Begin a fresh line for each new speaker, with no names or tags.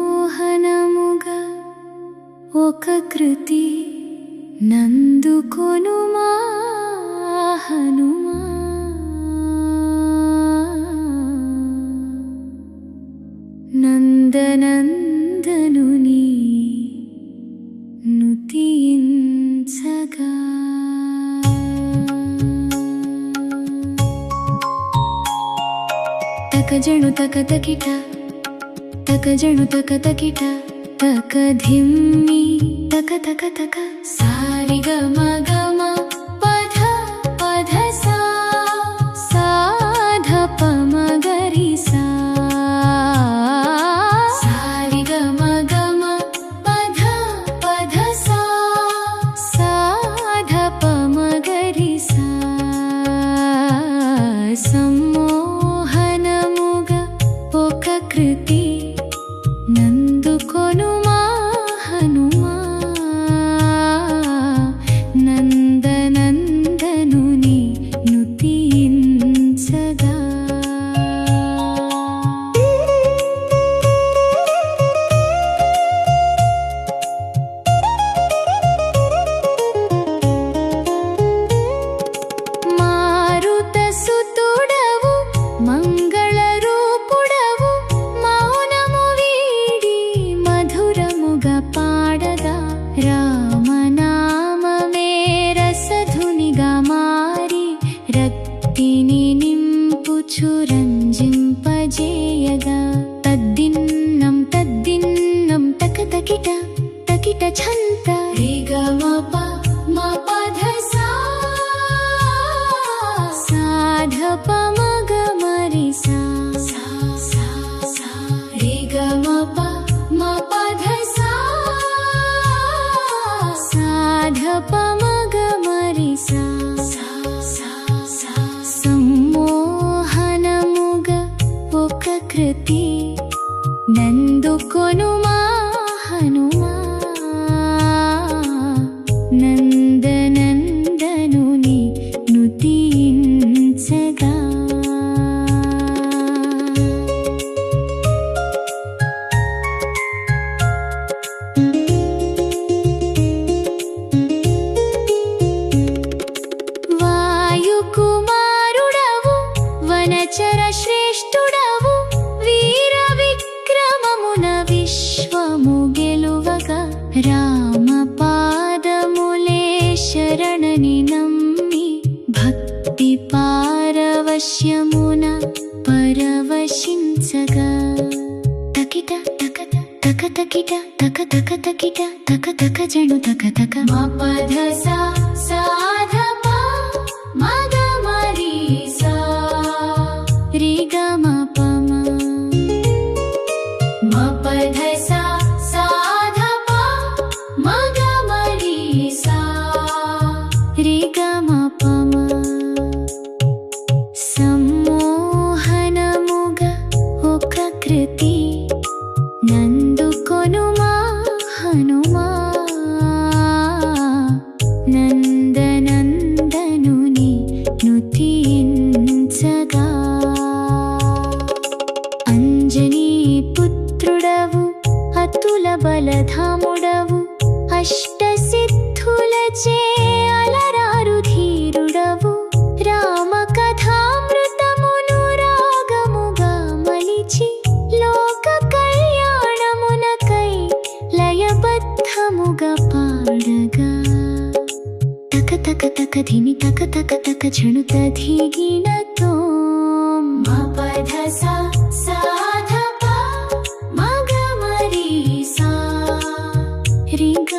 సమ్మోహనముగా ఒక కృతి నందుకొనుమా హనుమా. నందనందనుని నుతించగా తకజను తకతకిట తకజను తకతకిట తకధిమ్మి తక తక తక సారిగ మగమ పధ పధ సా సాధ పమగరి సా సారిగ మగమ పధ పధ సా సాధ పమగరి సా. సమ్మోహనముగా ఒక కృతి నందుకొనుమా హనుమా. నందనందనుని నుతించగా మారుత సుతుడవు మంగళ రూపుడవు మౌనము వీడి మధురముగా పాడగా రామనామమే రసధునిగా మారి రక్తిని నింపుచు రంజింపజేయగా తద్దిన్నం తద్దిన్నం తక తకిట తకిట ఛంత రిగమప మపధ సా సాధ పమగమరి సా సా సా రిగమప మపధ సా సాధ పమగమరి సా సా సా. సమ్మోహనముగా ఒక కృతి నందుకొనుమా హనుమా. నందనందనుని నుతించగా వాయుకుమారుడవు వనచర శ్రేష్ఠుడవు వీర విక్రమమున విశ్వము గెలువగా రామ పాదములే శరణని నమ్మి భక్తి పారవశ్యమున పరవశించగా తకిట తకట తక తకిట తక తక తకిట తక తక జను తక తక మపధ సా సాధ ప మగమరి సా రిగమ పమ మపధ సా సాధ ప మగమరి సా రిగమ పమ. సమ్మోహనముగా ఒక కృతి నందుకొనుమా హనుమా. నందనందనుని నుతించగా అంజనీ పుత్రుడవు అతుల బలధాముడవు అష్టసిద్ధులచే అలరారు ధీరుడవు రామ కథామృతమును రాగముగా మలిచి లోక కళ్యాణమునకై లయబద్ధముగా పాడగా తక తక తక ధిని తక తక తక ఝణుత ధిగిణతో మపధ సా సాధ ప మగమరి సా రిగ